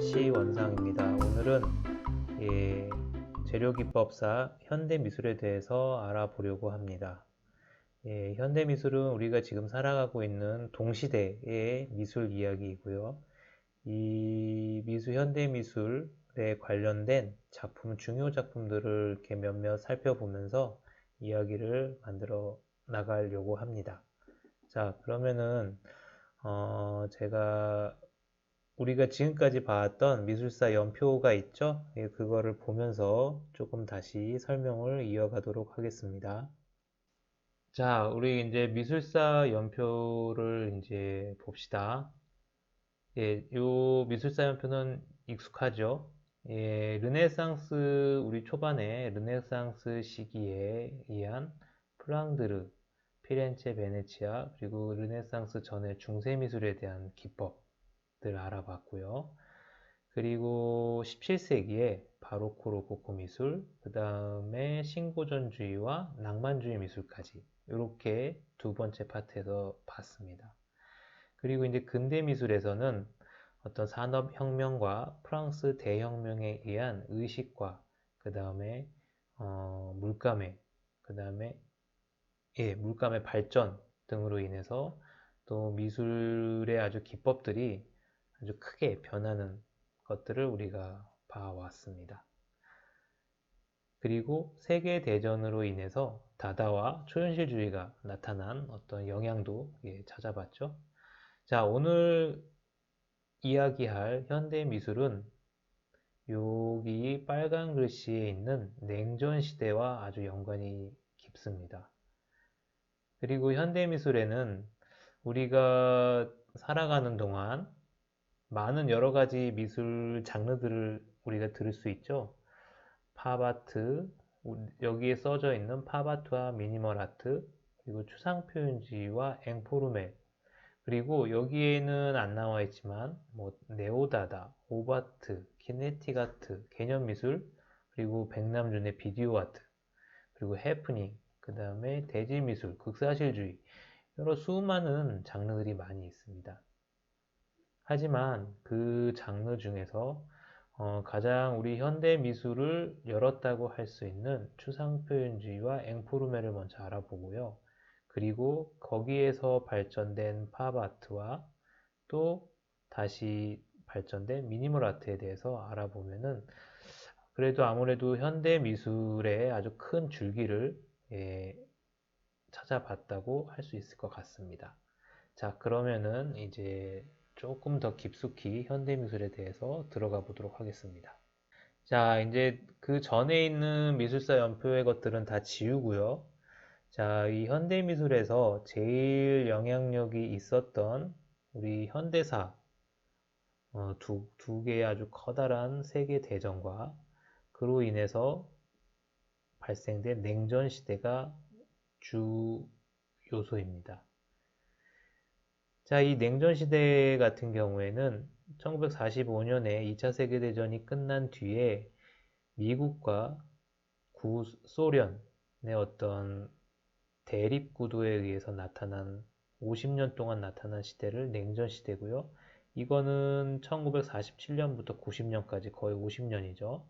시원상입니다. 오늘은 재료기법사 현대미술에 대해서 알아보려고 합니다. 현대미술은 우리가 지금 살아가고 있는 동시대의 미술 이야기이고요. 이 현대미술에 관련된 작품, 중요 작품들을 이렇게 몇몇 살펴보면서 이야기를 만들어 나가려고 합니다. 자, 그러면은 우리가 지금까지 봤던 미술사 연표가 있죠? 그거를 보면서 조금 다시 설명을 이어가도록 하겠습니다. 자, 우리 이제 미술사 연표를 이제 봅시다. 요 미술사 연표는 익숙하죠? 우리 초반에 르네상스 시기에 의한 프랑드르, 피렌체, 베네치아, 그리고 르네상스 전의 중세미술에 대한 기법들 알아봤고요. 그리고 17세기에 바로코 로코코 미술, 그 다음에 신고전주의와 낭만주의 미술까지 이렇게 두 번째 파트에서 봤습니다. 그리고 이제 근대 미술에서는 어떤 산업혁명과 프랑스 대혁명에 의한 의식과 그 다음에 물감의 그 다음에 물감의 발전 등으로 인해서 또 미술의 아주 기법들이 아주 크게 변하는 것들을 우리가 봐왔습니다. 그리고 세계대전으로 인해서 다다와 초현실주의가 나타난 어떤 영향도 찾아봤죠. 자, 오늘 이야기할 현대미술은 여기 빨간 글씨에 있는 냉전시대와 아주 연관이 깊습니다. 그리고 현대미술에는 우리가 살아가는 동안 많은 여러 가지 미술 장르들을 우리가 들을 수 있죠. 팝아트, 여기에 써져 있는 팝아트와 미니멀 아트, 그리고 추상표현주의와 앵포르멜, 그리고 여기에는 안 나와 있지만 뭐 네오다다, 오바트, 키네틱 아트, 개념미술, 그리고 백남준의 비디오 아트, 그리고 해프닝, 그 다음에 대지미술, 극사실주의, 여러 수많은 장르들이 많이 있습니다. 하지만 그 장르 중에서 가장 우리 현대 미술을 열었다고 할 수 있는 추상표현주의와 앵포르메를 먼저 알아보고요. 그리고 거기에서 발전된 팝아트와 또 다시 발전된 미니멀 아트에 대해서 알아보면은 그래도 아무래도 현대 미술의 아주 큰 줄기를 찾아봤다고 할 수 있을 것 같습니다. 자, 그러면은 이제 조금 더 깊숙이 현대미술에 대해서 들어가 보도록 하겠습니다. 자, 이제 그 전에 있는 미술사 연표의 것들은 다 지우고요. 자, 이 현대미술에서 제일 영향력이 있었던 우리 현대사 두 개의 아주 커다란 세계 대전과 그로 인해서 발생된 냉전 시대가 주 요소입니다. 자, 이 냉전 시대 같은 경우에는 1945년에 2차 세계대전이 끝난 뒤에 미국과 구소련의 어떤 대립 구도에 의해서 50년 동안 나타난 시대를 냉전 시대고요. 이거는 1947년부터 90년까지 거의 50년이죠.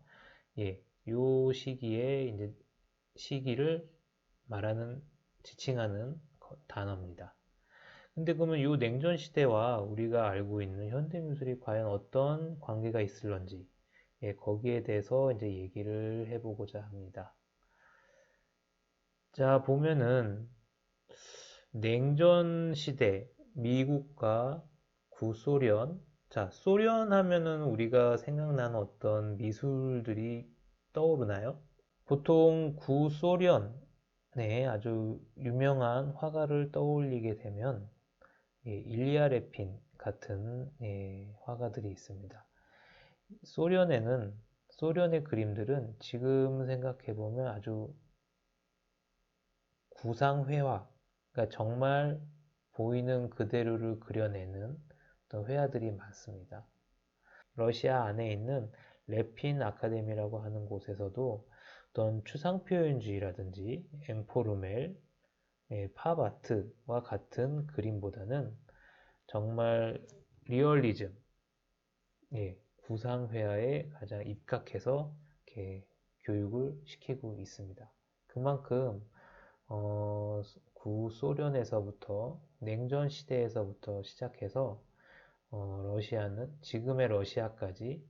요 시기에 이제 시기를 지칭하는 단어입니다. 근데 그러면 이 냉전 시대와 우리가 알고 있는 현대미술이 과연 어떤 관계가 있을런지 거기에 대해서 이제 얘기를 해보고자 합니다. 자, 보면은 냉전 시대 미국과 구소련, 자, 소련 하면은 우리가 생각나는 어떤 미술들이 떠오르나요? 보통 구소련의 아주 유명한 화가를 떠올리게 되면 일리아 레핀 같은 화가들이 있습니다. 소련의 그림들은 지금 생각해보면 아주 구상회화, 그러니까 정말 보이는 그대로를 그려내는 어떤 회화들이 많습니다. 러시아 안에 있는 레핀 아카데미라고 하는 곳에서도 어떤 추상표현주의라든지 앵포르멜, 팝아트와 같은 그림보다는 정말 리얼리즘, 구상회화에 가장 입각해서 이렇게 교육을 시키고 있습니다. 그만큼 구소련에서부터 냉전 시대에서부터 시작해서 러시아는 지금의 러시아까지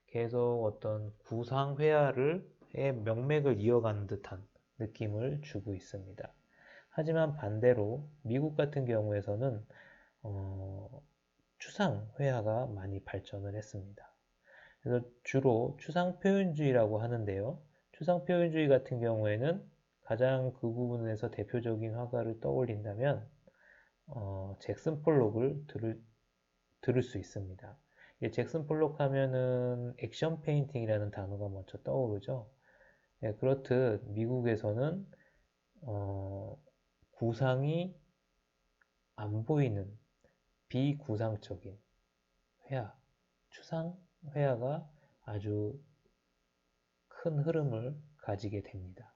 계속 어떤 구상회화의 명맥을 이어가는 듯한 느낌을 주고 있습니다. 하지만 반대로 미국 같은 경우에서는 추상회화가 많이 발전을 했습니다. 그래서 주로 추상표현주의라고 하는데요. 추상표현주의 같은 경우에는 가장 그 부분에서 대표적인 화가를 떠올린다면 잭슨 폴록을 들을 수 있습니다. 잭슨 폴록 하면은 액션 페인팅이라는 단어가 먼저 떠오르죠. 네, 그렇듯 미국에서는 구상이 안 보이는 비구상적인 회화, 추상 회화가 아주 큰 흐름을 가지게 됩니다.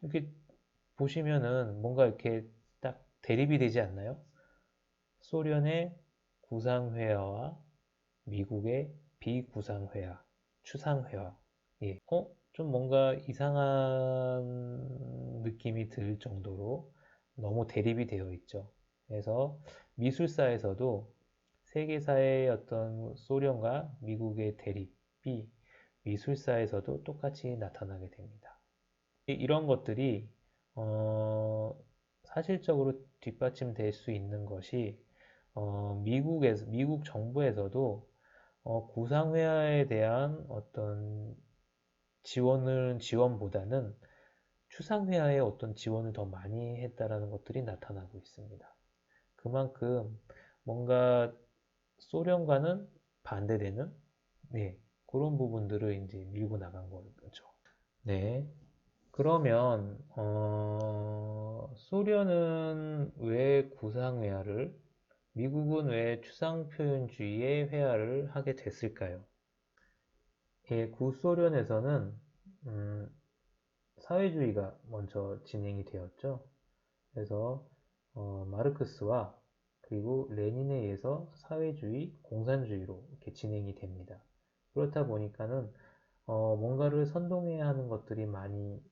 이렇게 보시면은 뭔가 이렇게 딱 대립이 되지 않나요? 소련의 구상회화와 미국의 비구상회화, 추상회화. 예. 좀 뭔가 이상한 느낌이 들 정도로 너무 대립이 되어 있죠. 그래서 미술사에서도 세계사의 어떤 소련과 미국의 대립이 미술사에서도 똑같이 나타나게 됩니다. 이런 것들이 사실적으로 뒷받침될 수 있는 것이 미국 정부에서도 구상회화에 대한 어떤 지원보다는 추상회화에 어떤 지원을 더 많이 했다라는 것들이 나타나고 있습니다. 그만큼 뭔가 소련과는 반대되는 네, 그런 부분들을 이제 밀고 나간 거죠. 네. 그러면 소련은 왜 구상회화를, 미국은 왜 추상표현주의의 회화를 하게 됐을까요? 예, 구소련에서는 사회주의가 먼저 진행이 되었죠. 그래서 마르크스와 그리고 레닌에 의해서 사회주의, 공산주의로 이렇게 진행이 됩니다. 그렇다 보니까는 뭔가를 선동해야 하는 것들이 많이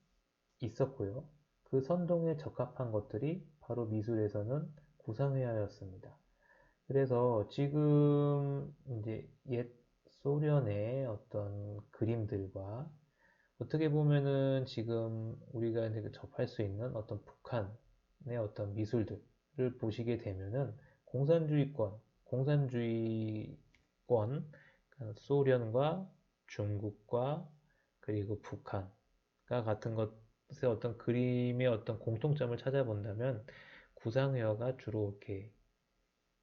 있었고요. 그 선동에 적합한 것들이 바로 미술에서는 구상회화였습니다. 그래서 지금 이제 옛 소련의 어떤 그림들과 어떻게 보면은 지금 우리가 이제 접할 수 있는 어떤 북한의 어떤 미술들을 보시게 되면은 공산주의권, 그러니까 소련과 중국과 그리고 북한과 같은 것의 어떤 그림의 어떤 공통점을 찾아본다면 구상회화가 주로 이렇게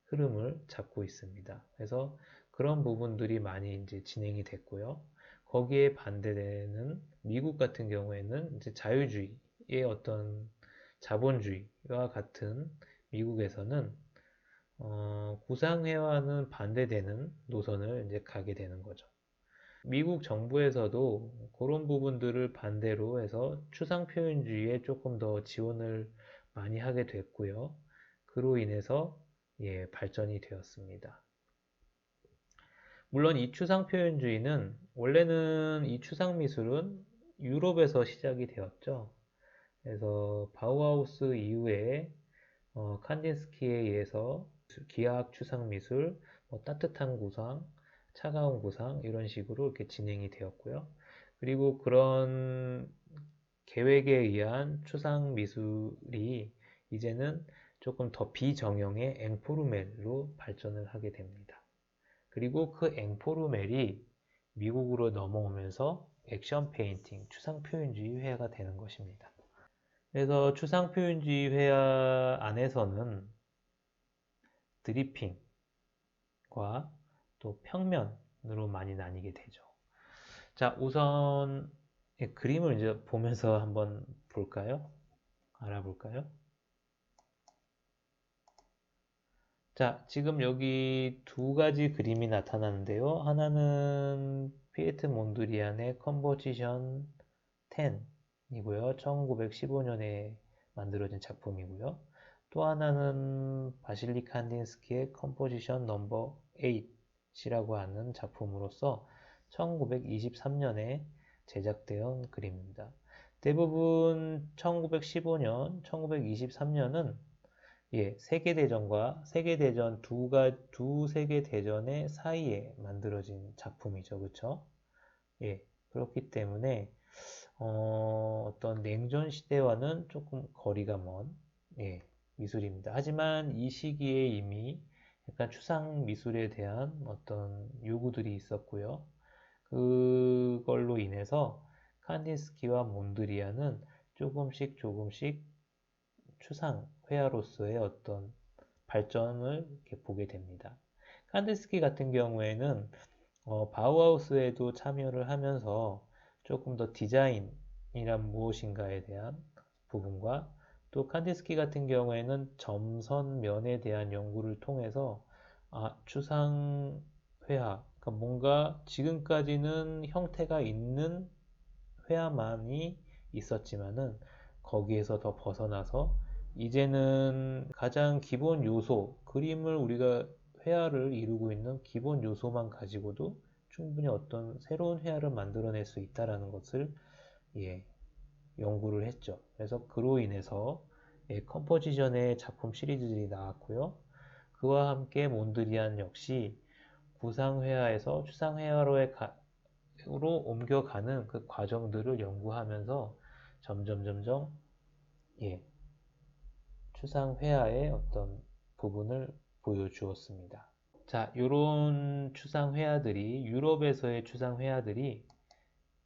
흐름을 잡고 있습니다. 그래서 그런 부분들이 많이 이제 진행이 됐고요. 거기에 반대되는 미국 같은 경우에는 이제 자유주의의 어떤 자본주의와 같은 미국에서는 구상회화는 반대되는 노선을 이제 가게 되는 거죠. 미국 정부에서도 그런 부분들을 반대로 해서 추상표현주의에 조금 더 지원을 많이 하게 됐고요. 그로 인해서 예, 발전이 되었습니다. 물론 이 추상표현주의는 원래는 이 추상미술은 유럽에서 시작이 되었죠. 그래서 바우하우스 이후에 칸딘스키에 의해서 기하학 추상미술, 따뜻한 구상, 차가운 구상 이런 식으로 이렇게 진행이 되었고요. 그리고 그런 계획에 의한 추상미술이 이제는 조금 더 비정형의 앵포르멜로 발전을 하게 됩니다. 그리고 그 앵포르멜이 미국으로 넘어오면서 액션 페인팅, 추상표현주의 회화가 되는 것입니다. 그래서 추상표현주의 회화 안에서는 드리핑과 또 평면으로 많이 나뉘게 되죠. 자, 우선 그림을 이제 보면서 한번 볼까요? 알아볼까요? 자, 지금 여기 두 가지 그림이 나타나는데요. 하나는 피에트 몬드리안의 컴포지션 10이고요. 1915년에 만들어진 작품이고요. 또 하나는 바실리 칸딘스키의 컴포지션 넘버 8 시라고 하는 작품으로서 1923년에 제작되어 그림입니다. 대부분 1915년, 1923년은 세계대전 두 세계대전의 사이에 만들어진 작품이죠. 그쵸? 그렇기 때문에, 어떤 냉전 시대와는 조금 거리가 먼, 미술입니다. 하지만 이 시기에 이미 약간 추상 미술에 대한 어떤 요구들이 있었고요. 그걸로 인해서 칸디스키와 몬드리안은 조금씩 추상 회화로서의 어떤 발전을 이렇게 보게 됩니다. 칸디스키 같은 경우에는 바우하우스에도 참여를 하면서 조금 더 디자인이란 무엇인가에 대한 부분과 또 칸디스키 같은 경우에는 점선면에 대한 연구를 통해서 추상 회화, 그러니까 뭔가 지금까지는 형태가 있는 회화만이 있었지만은 거기에서 더 벗어나서 이제는 가장 기본 요소, 그림을 우리가 회화를 이루고 있는 기본 요소만 가지고도 충분히 어떤 새로운 회화를 만들어낼 수 있다라는 것을 연구를 했죠. 그래서 그로 인해서 컴포지션의 작품 시리즈들이 나왔고요. 그와 함께 몬드리안 역시 구상회화에서 추상회화로 옮겨가는 그 과정들을 연구하면서 점점 추상회화의 어떤 부분을 보여주었습니다. 자, 요런 추상회화들이 유럽에서의 추상회화들이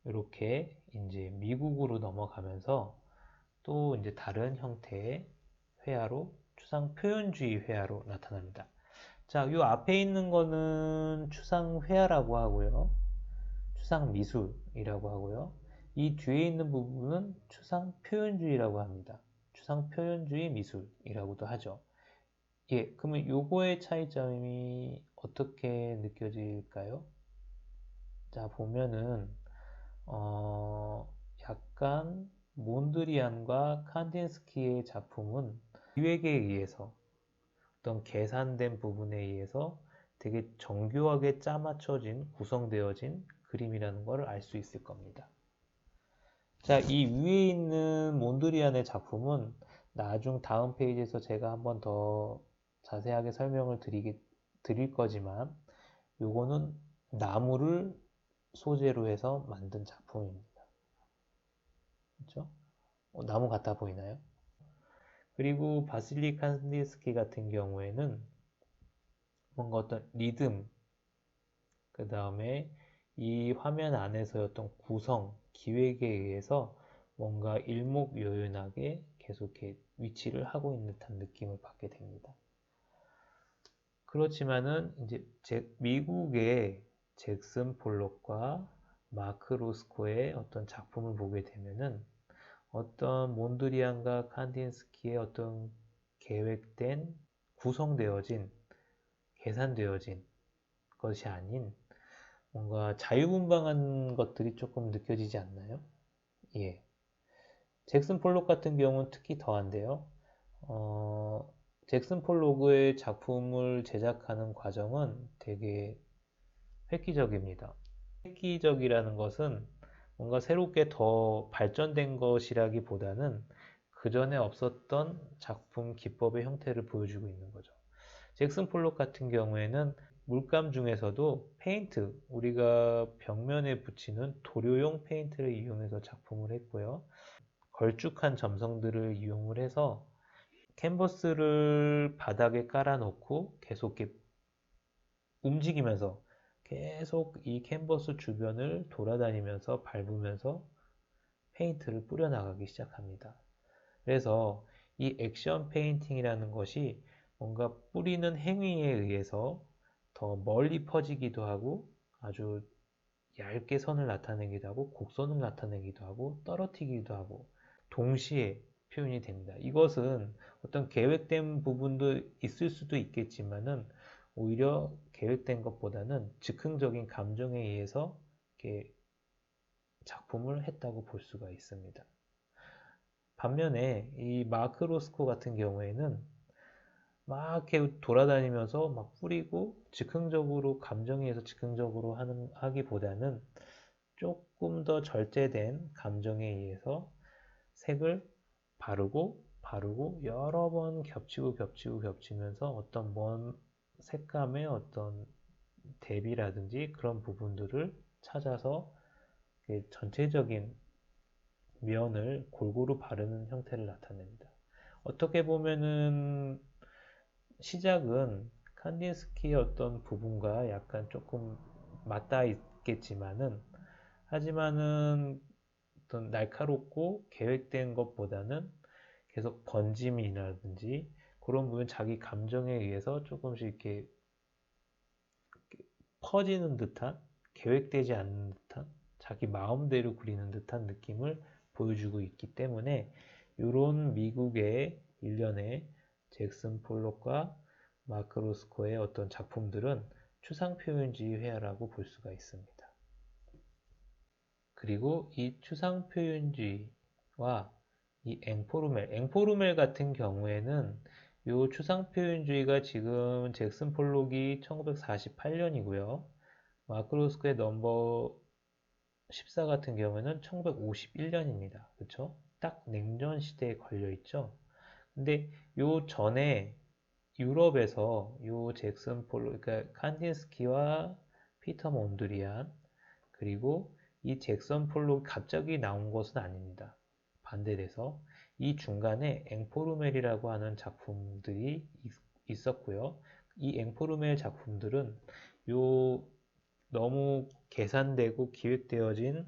이렇게 이제 미국으로 넘어가면서 또 이제 다른 형태의 회화로 추상 표현주의 회화로 나타납니다. 자, 요 앞에 있는 거는 추상 회화라고 하고요. 추상 미술이라고 하고요. 이 뒤에 있는 부분은 추상 표현주의라고 합니다. 추상 표현주의 미술이라고도 하죠. 그러면 요거의 차이점이 어떻게 느껴질까요? 자, 보면은 약간 몬드리안과 칸딘스키의 작품은 기획에 의해서 어떤 계산된 부분에 의해서 되게 정교하게 짜맞춰진 구성되어진 그림이라는 것을 알 수 있을 겁니다. 자, 이 위에 있는 몬드리안의 작품은 다음 페이지에서 제가 한번 더 자세하게 설명을 드릴 거지만 요거는 나무를 소재로 해서 만든 작품입니다. 그렇죠? 나무 같아 보이나요? 그리고 바실리 칸디스키 같은 경우에는 뭔가 어떤 리듬, 그 다음에 이 화면 안에서의 어떤 구성, 기획에 의해서 뭔가 일목요연하게 계속 이렇게 위치를 하고 있는 듯한 느낌을 받게 됩니다. 그렇지만은 이제 미국의 잭슨 폴록과 마크 로스코의 어떤 작품을 보게 되면은 어떤 몬드리안과 칸딘스키의 어떤 계획된 구성되어진 계산되어진 것이 아닌 뭔가 자유분방한 것들이 조금 느껴지지 않나요? 잭슨 폴록 같은 경우는 특히 더한데요. 잭슨 폴록의 작품을 제작하는 과정은 되게 획기적입니다. 획기적이라는 것은 뭔가 새롭게 더 발전된 것이라기보다는 그 전에 없었던 작품 기법의 형태를 보여주고 있는 거죠. 잭슨 폴록 같은 경우에는 물감 중에서도 페인트, 우리가 벽면에 붙이는 도료용 페인트를 이용해서 작품을 했고요. 걸쭉한 점성들을 이용을 해서 캔버스를 바닥에 깔아놓고 계속 이렇게 움직이면서 계속 이 캔버스 주변을 돌아다니면서 밟으면서 페인트를 뿌려나가기 시작합니다. 그래서 이 액션 페인팅이라는 것이 뭔가 뿌리는 행위에 의해서 더 멀리 퍼지기도 하고 아주 얇게 선을 나타내기도 하고 곡선을 나타내기도 하고 떨어뜨리기도 하고 동시에 표현이 됩니다. 이것은 어떤 계획된 부분도 있을 수도 있겠지만은 오히려 계획된 것보다는 즉흥적인 감정에 의해서 이렇게 작품을 했다고 볼 수가 있습니다. 반면에 이 마크 로스코 같은 경우에는 막 이렇게 돌아다니면서 막 뿌리고 즉흥적으로 감정에 의해서 즉흥적으로 하기보다는 조금 더 절제된 감정에 의해서 색을 바르고 여러 번 겹치면서 어떤 먼 색감의 어떤 대비라든지 그런 부분들을 찾아서 전체적인 면을 골고루 바르는 형태를 나타냅니다. 어떻게 보면은 시작은 칸딘스키의 어떤 부분과 약간 조금 맞닿아 있겠지만은 하지만은 어떤 날카롭고 계획된 것보다는 계속 번짐이라든지 그런 부분 자기 감정에 의해서 조금씩 이렇게 퍼지는 듯한 계획되지 않는 듯한 자기 마음대로 그리는 듯한 느낌을 보여주고 있기 때문에 이런 미국의 일련의 잭슨 폴록과 마크 로스코의 어떤 작품들은 추상표현주의 회화라고 볼 수가 있습니다. 그리고 이 추상표현주의와 이 앵포르멜 같은 경우에는 이 추상표현주의가 지금 잭슨 폴록이 1948년이고요. 마크 로스코의 넘버 14 같은 경우에는 1951년입니다. 그렇죠? 딱 냉전 시대에 걸려 있죠. 근데 요 전에 유럽에서 요 잭슨 폴록, 그러니까 칸딘스키와 피터 몬드리안 그리고 이 잭슨 폴록이 갑자기 나온 것은 아닙니다. 반대돼서 이 중간에 앵포르멜이라고 하는 작품들이 있었고요. 이 앵포르멜 작품들은 요 너무 계산되고 기획되어진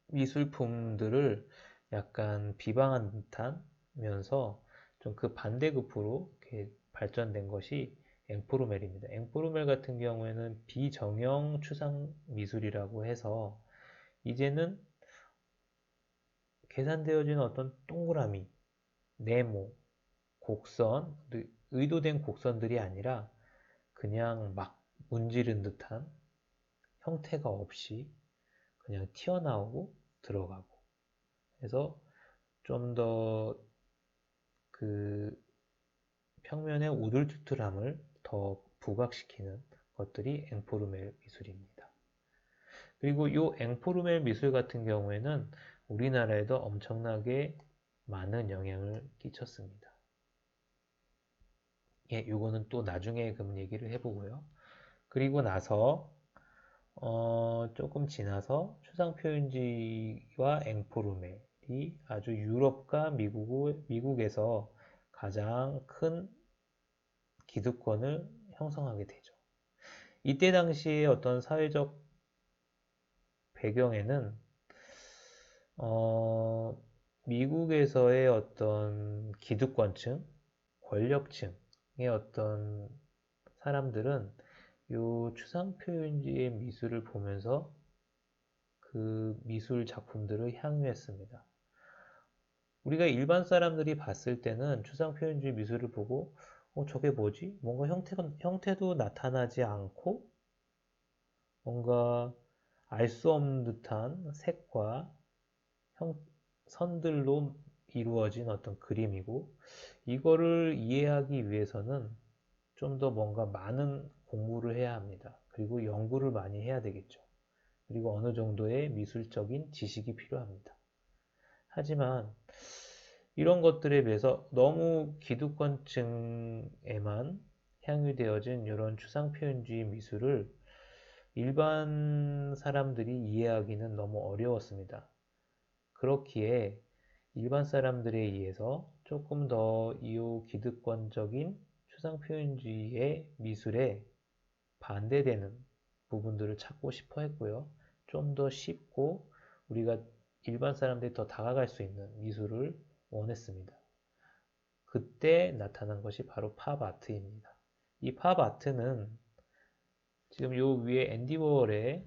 미술품들을 약간 비방한 듯하면서 좀 그 반대급부로 이렇게 발전된 것이 앵포르멜입니다. 앵포르멜 같은 경우에는 비정형 추상 미술이라고 해서 이제는 계산되어진 어떤 동그라미, 네모, 곡선, 의도된 곡선들이 아니라 그냥 막 문지른 듯한 형태가 없이 그냥 튀어나오고 들어가고 해서 좀 더 그 평면의 우둘투둘함을 더 부각시키는 것들이 앵포르멜 미술입니다. 그리고 이 앵포르멜 미술 같은 경우에는 우리나라에도 엄청나게 많은 영향을 끼쳤습니다. 예, 이거는 또 나중에 그럼 얘기를 해보고요. 그리고 나서 조금 지나서 추상표현주의와 앵포르멜이 아주 유럽과 미국에서 가장 큰 기득권을 형성하게 되죠. 이때 당시의 어떤 사회적 배경에는 미국에서의 어떤 기득권층, 권력층의 어떤 사람들은 이 추상표현주의 미술을 보면서 그 미술 작품들을 향유했습니다. 우리가 일반 사람들이 봤을 때는 추상표현주의 미술을 보고 저게 뭐지? 뭔가 형태도 나타나지 않고 뭔가 알 수 없는 듯한 색과 선들로 이루어진 어떤 그림이고 이거를 이해하기 위해서는 좀 더 뭔가 많은 공부를 해야 합니다. 그리고 연구를 많이 해야 되겠죠. 그리고 어느 정도의 미술적인 지식이 필요합니다. 하지만 이런 것들에 비해서 너무 기득권층에만 향유되어진 이런 추상표현주의 미술을 일반 사람들이 이해하기는 너무 어려웠습니다. 그렇기에 일반 사람들에 의해서 조금 더 이 기득권적인 추상표현주의의 미술에 반대되는 부분들을 찾고 싶어 했고요. 좀 더 쉽고 우리가 일반 사람들이 더 다가갈 수 있는 미술을 원했습니다. 그때 나타난 것이 바로 팝아트입니다. 이 팝아트는 지금 요 위에 앤디 워홀의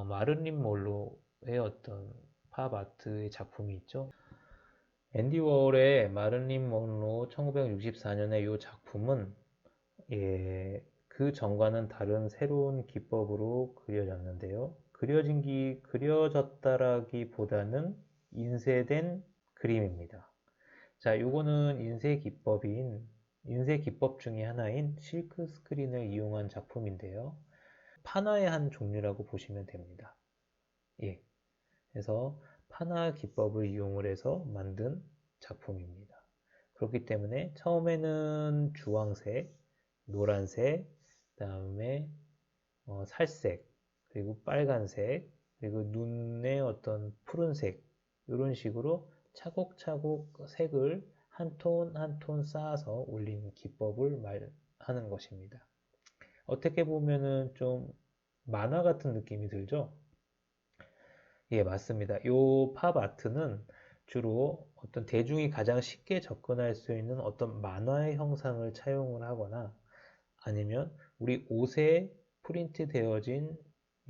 마를린 몰로의 어떤 팝아트의 작품이 있죠. 앤디 워홀의 마를린 먼로 1964년의 이 작품은 그 전과는 다른 새로운 기법으로 그려졌는데요. 그려졌다라기보다는 인쇄된 그림입니다. 자, 요거는 인쇄 기법인 인쇄 기법 중에 하나인 실크 스크린을 이용한 작품인데요. 판화의 한 종류라고 보시면 됩니다. 예. 그래서 판화 기법을 이용을 해서 만든 작품입니다. 그렇기 때문에 처음에는 주황색, 노란색, 그 다음에 살색, 그리고 빨간색, 그리고 눈의 어떤 푸른색, 이런 식으로 차곡차곡 색을 한 톤 한 톤 쌓아서 올린 기법을 말하는 것입니다. 어떻게 보면은 좀 만화 같은 느낌이 들죠? 예, 맞습니다. 요 팝 아트는 주로 어떤 대중이 가장 쉽게 접근할 수 있는 어떤 만화의 형상을 차용을 하거나 아니면 우리 옷에 프린트 되어진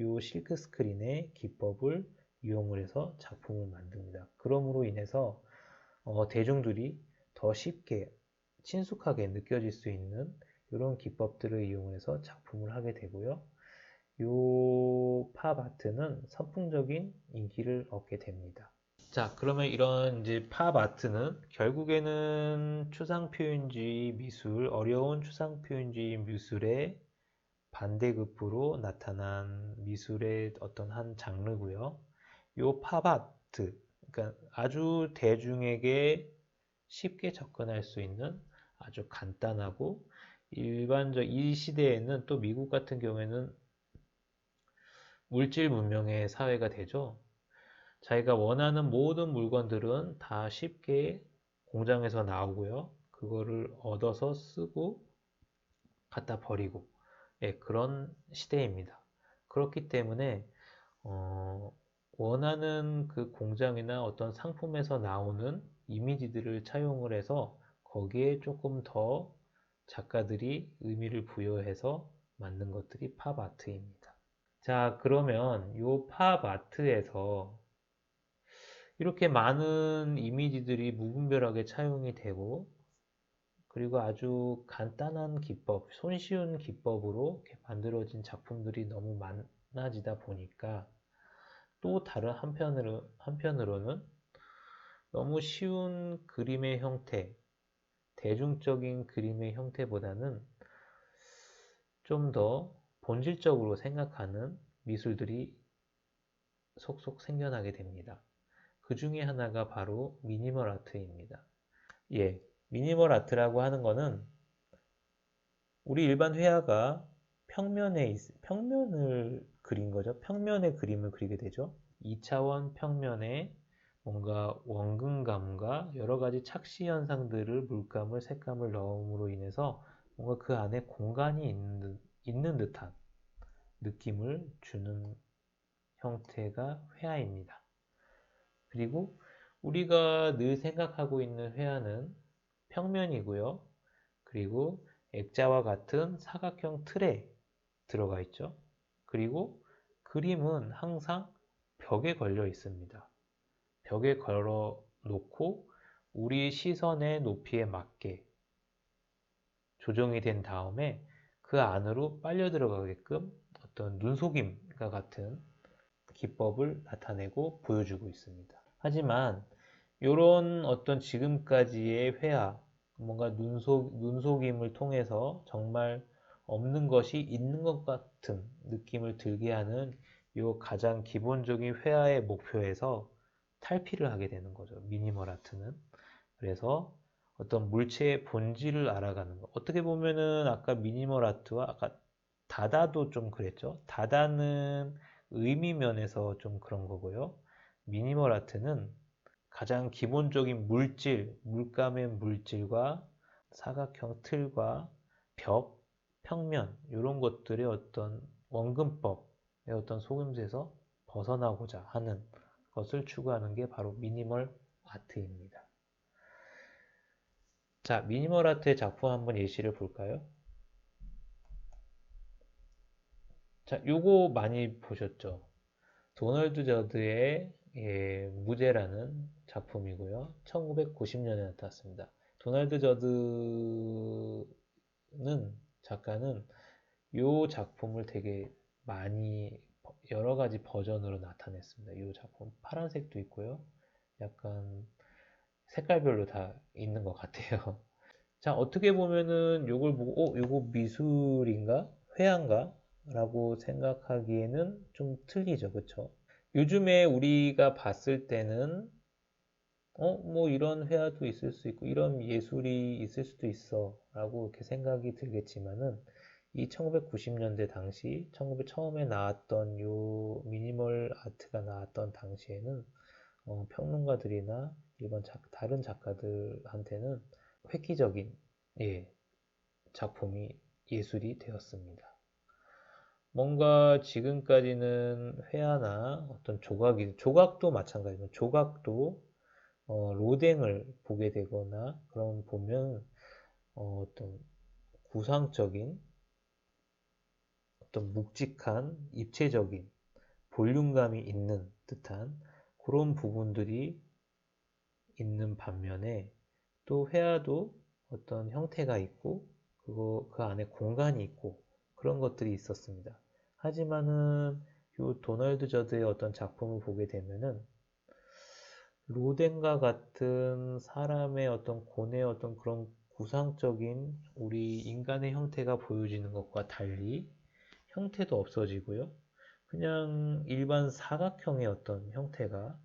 요 실크 스크린의 기법을 이용을 해서 작품을 만듭니다. 그러므로 인해서 대중들이 더 쉽게 친숙하게 느껴질 수 있는 이런 기법들을 이용해서 작품을 하게 되고요. 요 팝 아트는 선풍적인 인기를 얻게 됩니다. 자, 그러면 이런 이제 팝 아트는 결국에는 추상 표현주의 미술, 어려운 추상 표현주의 미술의 반대급부로 나타난 미술의 어떤 한 장르고요. 요 팝 아트, 그러니까 아주 대중에게 쉽게 접근할 수 있는 아주 간단하고 일반적 이 시대에는 또 미국 같은 경우에는 물질 문명의 사회가 되죠. 자기가 원하는 모든 물건들은 다 쉽게 공장에서 나오고요. 그거를 얻어서 쓰고 갖다 버리고 그런 시대입니다. 그렇기 때문에 어, 원하는 그 공장이나 어떤 상품에서 나오는 이미지들을 차용을 해서 거기에 조금 더 작가들이 의미를 부여해서 만든 것들이 팝 아트입니다. 자, 그러면 요 팝 아트에서 이렇게 많은 이미지들이 무분별하게 차용이 되고 그리고 아주 간단한 기법, 손쉬운 기법으로 이렇게 만들어진 작품들이 너무 많아지다 보니까 또 다른 한편으로는 너무 쉬운 그림의 형태, 대중적인 그림의 형태보다는 좀 더 본질적으로 생각하는 미술들이 속속 생겨나게 됩니다. 그 중에 하나가 바로 미니멀 아트입니다. 예, 미니멀 아트라고 하는 거는 우리 일반 회화가 평면을 그린 거죠. 평면의 그림을 그리게 되죠. 2차원 평면에 뭔가 원근감과 여러 가지 착시 현상들을 물감을 색감을 넣음으로 인해서 뭔가 그 안에 공간이 있는 듯한 느낌을 주는 형태가 회화입니다. 그리고 우리가 늘 생각하고 있는 회화는 평면이고요. 그리고 액자와 같은 사각형 틀에 들어가 있죠. 그리고 그림은 항상 벽에 걸려 있습니다. 벽에 걸어 놓고 우리 시선의 높이에 맞게 조정이 된 다음에 그 안으로 빨려 들어가게끔 어떤 눈속임과 같은 기법을 나타내고 보여주고 있습니다. 하지만 이런 어떤 지금까지의 회화, 뭔가 눈속임을 통해서 정말 없는 것이 있는 것 같은 느낌을 들게 하는 이 가장 기본적인 회화의 목표에서 탈피를 하게 되는 거죠. 미니멀 아트는. 그래서 어떤 물체의 본질을 알아가는 거. 어떻게 보면은 아까 미니멀 아트와 아까 다다도 좀 그랬죠. 다다는 의미 면에서 좀 그런 거고요. 미니멀 아트는 가장 기본적인 물질, 물감의 물질과 사각형 틀과 벽, 평면 이런 것들의 어떤 원근법의 어떤 속임수에서 벗어나고자 하는 것을 추구하는 게 바로 미니멀 아트입니다. 자, 미니멀 아트의 작품 한번 예시를 볼까요? 자, 요거 많이 보셨죠? 도널드 저드의 무제라는 작품이고요. 1990년에 나타났습니다. 도널드 저드는 작가는 이 작품을 되게 많이 여러 가지 버전으로 나타냈습니다. 이 작품 파란색도 있고요. 약간 색깔별로 다 있는 것 같아요. 자, 어떻게 보면은 요걸 보고, 요거 미술인가? 회화인가? 라고 생각하기에는 좀 틀리죠. 그쵸? 요즘에 우리가 봤을 때는, 뭐 이런 회화도 있을 수 있고, 이런 예술이 있을 수도 있어. 라고 이렇게 생각이 들겠지만은, 이 1990년대 당시, 1900 처음에 나왔던 요 미니멀 아트가 나왔던 당시에는, 평론가들이나 일반 다른 작가들한테는 획기적인, 예, 작품이 예술이 되었습니다. 뭔가 지금까지는 회화나 어떤 조각도 마찬가지입니다. 조각도 로댕을 보게 되거나 그런 보면 어떤 구상적인 어떤 묵직한 입체적인 볼륨감이 있는 듯한 그런 부분들이 있는 반면에 또 회화도 어떤 형태가 있고 그 안에 공간이 있고 그런 것들이 있었습니다. 하지만은 요 도널드 저드의 어떤 작품을 보게 되면은 로덴과 같은 사람의 어떤 고뇌의 어떤 그런 구상적인 우리 인간의 형태가 보여지는 것과 달리 형태도 없어지고요. 그냥 일반 사각형의 어떤 형태가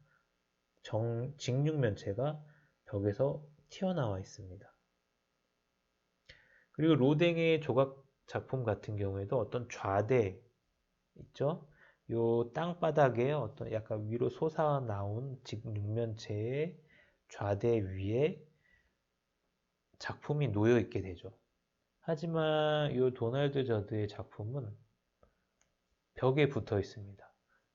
직육면체가 벽에서 튀어나와 있습니다. 그리고 로댕의 조각 작품 같은 경우에도 어떤 좌대 있죠? 요 땅바닥에 어떤 약간 위로 솟아나온 직육면체의 좌대 위에 작품이 놓여 있게 되죠. 하지만 요 도널드 저드의 작품은 벽에 붙어 있습니다.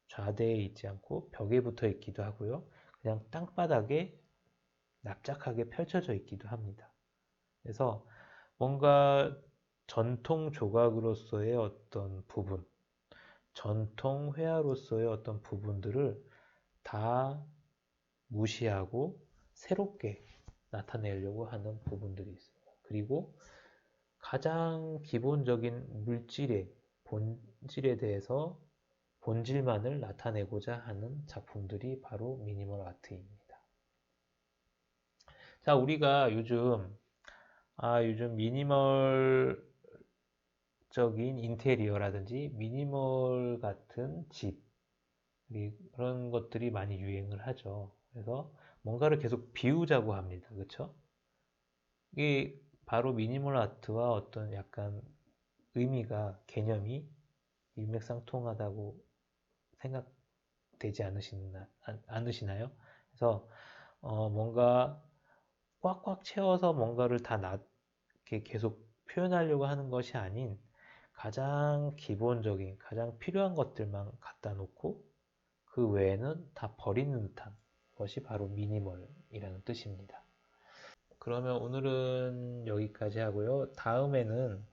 좌대에 있지 않고 벽에 붙어 있기도 하고요. 그냥 땅바닥에 납작하게 펼쳐져 있기도 합니다. 그래서 뭔가 전통 조각으로서의 어떤 부분, 전통 회화로서의 어떤 부분들을 다 무시하고 새롭게 나타내려고 하는 부분들이 있습니다. 그리고 가장 기본적인 물질의 본질에 대해서 본질만을 나타내고자 하는 작품들이 바로 미니멀 아트입니다. 자, 우리가 요즘 미니멀적인 인테리어라든지 미니멀 같은 집 그런 것들이 많이 유행을 하죠. 그래서 뭔가를 계속 비우자고 합니다. 그렇죠? 이게 바로 미니멀 아트와 어떤 약간 의미가 개념이 일맥상통하다고 생각되지 않으시나요? 그래서 뭔가 꽉꽉 채워서 뭔가를 이렇게 계속 표현하려고 하는 것이 아닌 가장 기본적인, 가장 필요한 것들만 갖다 놓고 그 외에는 다 버리는 듯한 것이 바로 미니멀이라는 뜻입니다. 그러면 오늘은 여기까지 하고요. 다음에는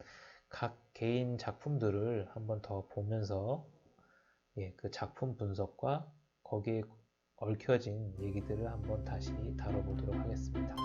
각 개인 작품들을 한번 더 보면서 그 작품 분석과 거기에 얽혀진 얘기들을 한번 다시 다뤄보도록 하겠습니다.